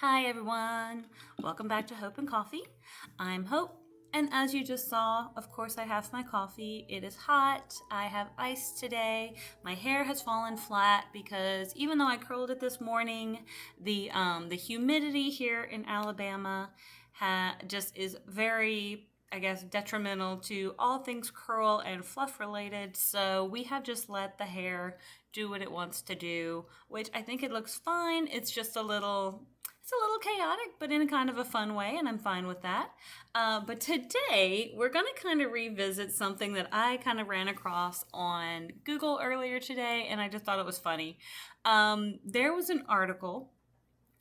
Hi everyone, welcome back to Hope and Coffee. I'm Hope, and as you just saw, of course I have my coffee. It is hot, I have ice today. My hair has fallen flat because even though I curled it this morning, the humidity here in Alabama just is very, I guess, detrimental to all things curl and fluff related. So we have just let the hair do what it wants to do, which I think it looks fine. It's a little chaotic, but in a kind of a fun way, and I'm fine with that. But today, we're going to kind of revisit something that I kind of ran across on Google earlier today, and I just thought it was funny. There was an article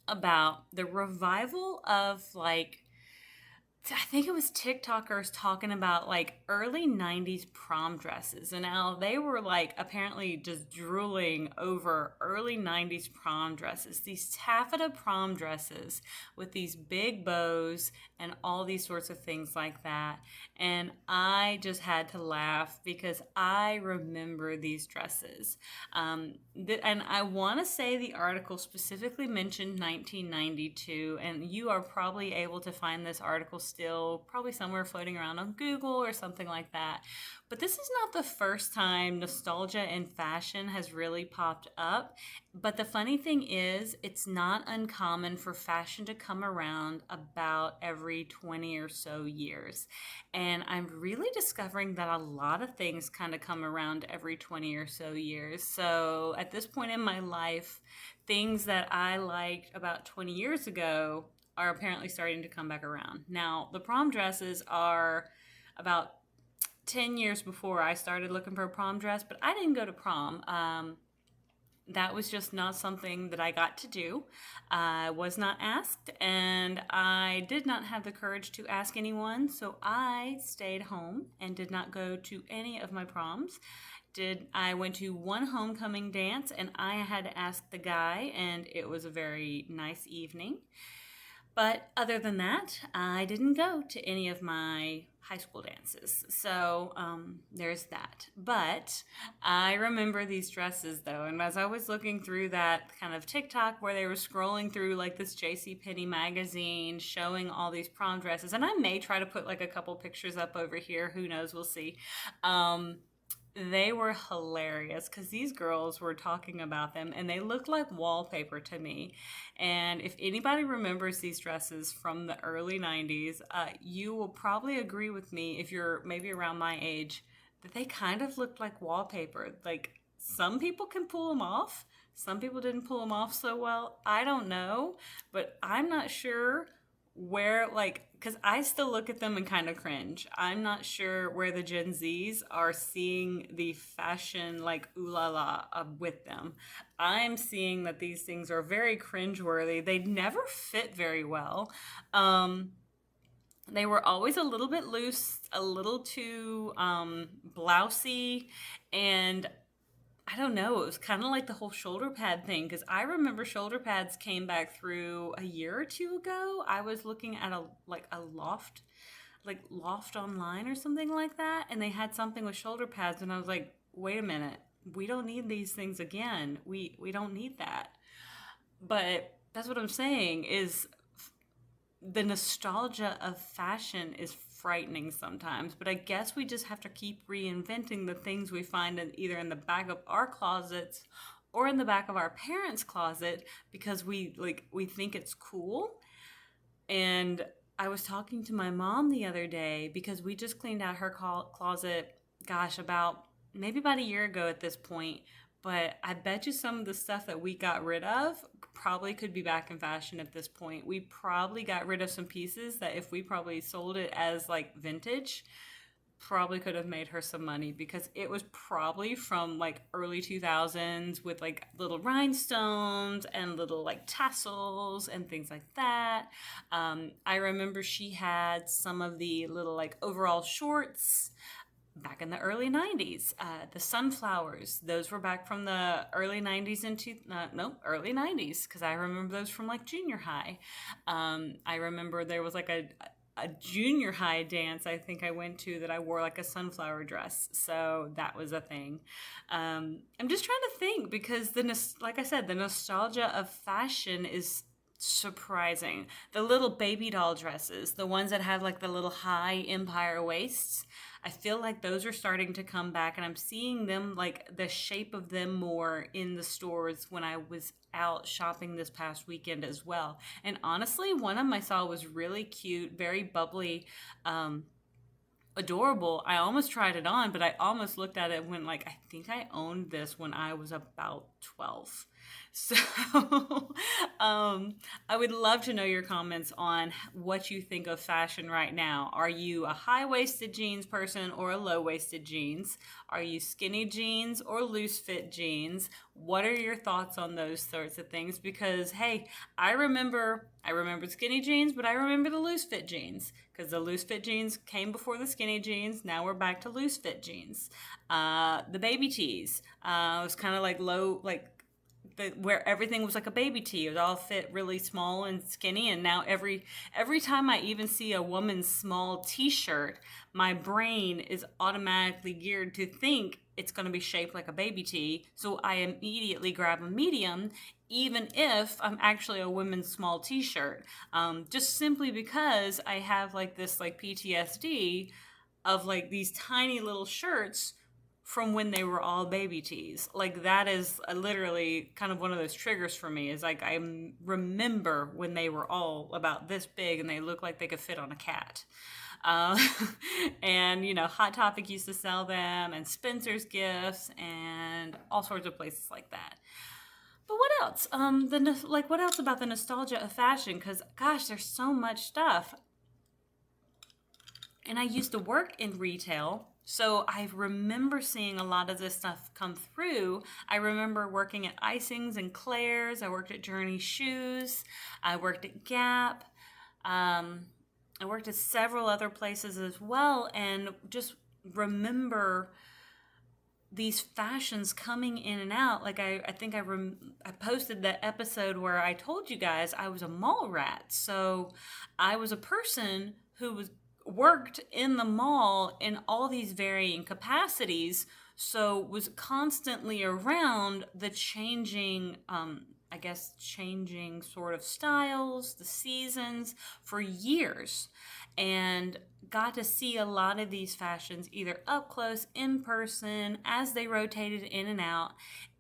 about the revival of I think it was TikTokers talking about like early 90's prom dresses. And now they were like apparently just drooling over early 90's prom dresses. These taffeta prom dresses with these big bows and all these sorts of things like that. And I just had to laugh because I remember these dresses. And I want to say the article specifically mentioned 1992, and you are probably able to find this article still probably somewhere floating around on Google or something like that. But this is not the first time nostalgia in fashion has really popped up. But the funny thing is, it's not uncommon for fashion to come around about every 20 or so years. And I'm really discovering that a lot of things kind of come around every 20 or so years. So at this point in my life, things that I liked about 20 years ago are apparently starting to come back around. Now, the prom dresses are about 10 years before I started looking for a prom dress, but I didn't go to prom. That was just not something that I got to do. I was not asked, and I did not have the courage to ask anyone, so I stayed home and did not go to any of my proms. I went to one homecoming dance, and I had to ask the guy, and it was a very nice evening. But other than that, I didn't go to any of my high school dances. So there's that. But I remember these dresses though. And as I was looking through that kind of TikTok where they were scrolling through like this JCPenney magazine showing all these prom dresses, and I may try to put like a couple pictures up over here. Who knows? We'll see. They were hilarious because these girls were talking about them and they looked like wallpaper to me. And if anybody remembers these dresses from the early 90's, you will probably agree with me if you're maybe around my age that they kind of looked like wallpaper. Like some people can pull them off, some people didn't pull them off so well. I don't know, but I'm not sure where because I still look at them and kind of cringe. I'm not sure where the Gen Zs are seeing the fashion like ooh la la with them. I'm seeing that these things are very cringeworthy. They never fit very well. They were always a little bit loose, a little too blousy, and I don't know. It was kind of like the whole shoulder pad thing because I remember shoulder pads came back through a year or two ago. I was looking at a loft, like loft online or something like that, and they had something with shoulder pads, and I was like, wait a minute, we don't need these things again. We don't need that. But that's what I'm saying is the nostalgia of fashion is frightening sometimes, but I guess we just have to keep reinventing the things we find either in the back of our closets or in the back of our parents' closet because we think it's cool. And I was talking to my mom the other day because we just cleaned out her closet, gosh, about a year ago at this point. But I bet you some of the stuff that we got rid of probably could be back in fashion at this point. We probably got rid of some pieces that if we probably sold it as like vintage, probably could have made her some money because it was probably from like early 2000s with like little rhinestones and little like tassels and things like that. I remember she had some of the little like overall shorts back in the early 90's. The sunflowers, those were back from the early 90's into, no, early 90's, because I remember those from like junior high. I remember there was like a junior high dance I think I went to that I wore like a sunflower dress. So that was a thing. I'm just trying to think because like I said, the nostalgia of fashion is surprising. The little baby doll dresses, the ones that have like the little high empire waists, I feel like those are starting to come back, and I'm seeing them, like the shape of them, more in the stores when I was out shopping this past weekend as well. And honestly, one of them I saw was really cute, very bubbly, adorable. I almost tried it on, but I almost looked at it and went like, I think I owned this when I was about 12. So I would love to know your comments on what you think of fashion right now. Are you a high-waisted jeans person or a low-waisted jeans? Are you skinny jeans or loose-fit jeans? What are your thoughts on those sorts of things? Because hey, I remember skinny jeans, but I remember the loose-fit jeans, because the loose-fit jeans came before the skinny jeans. Now we're back to loose-fit jeans. The baby tees was kind of like low, like where everything was like a baby tee. It all fit really small and skinny. And now every time I even see a woman's small t-shirt, my brain is automatically geared to think it's going to be shaped like a baby tee. So I immediately grab a medium, even if I'm actually a women's small t-shirt, just simply because I have like this like PTSD of like these tiny little shirts from when they were all baby tees. Like that is literally kind of one of those triggers for me, is like I remember when they were all about this big and they looked like they could fit on a cat. Uh, and you know, Hot Topic used to sell them, and Spencer's Gifts, and all sorts of places like that. But what else? What else about the nostalgia of fashion? Because gosh, there's so much stuff. And I used to work in retail, so I remember seeing a lot of this stuff come through. I remember working at Icings and Claire's. I worked at Journey Shoes. I worked at Gap. I worked at several other places as well, and just remember these fashions coming in and out. Like I think I posted that episode where I told you guys I was a mall rat. So I was a person who worked in the mall in all these varying capacities, so was constantly around the changing changing sort of styles, the seasons, for years, and got to see a lot of these fashions either up close, in person, as they rotated in and out.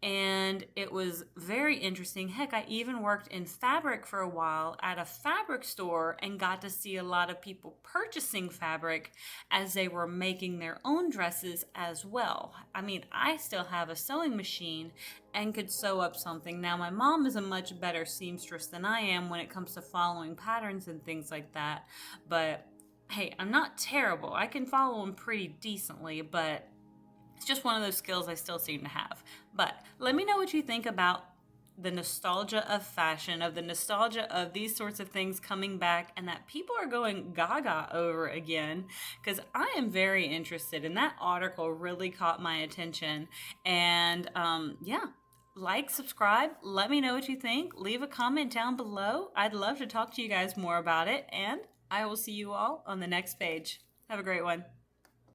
And it was very interesting. Heck, I even worked in fabric for a while at a fabric store and got to see a lot of people purchasing fabric as they were making their own dresses as well. I mean, I still have a sewing machine and could sew up something. Now, my mom is a much better seamstress than I am when it comes to following patterns and things like that. But hey, I'm not terrible. I can follow them pretty decently, but it's just one of those skills I still seem to have. But let me know what you think about the nostalgia of fashion, of the nostalgia of these sorts of things coming back, and that people are going gaga over again, because I am very interested. And that article really caught my attention. And yeah, like, subscribe, let me know what you think. Leave a comment down below. I'd love to talk to you guys more about it, and I will see you all on the next page. Have a great one.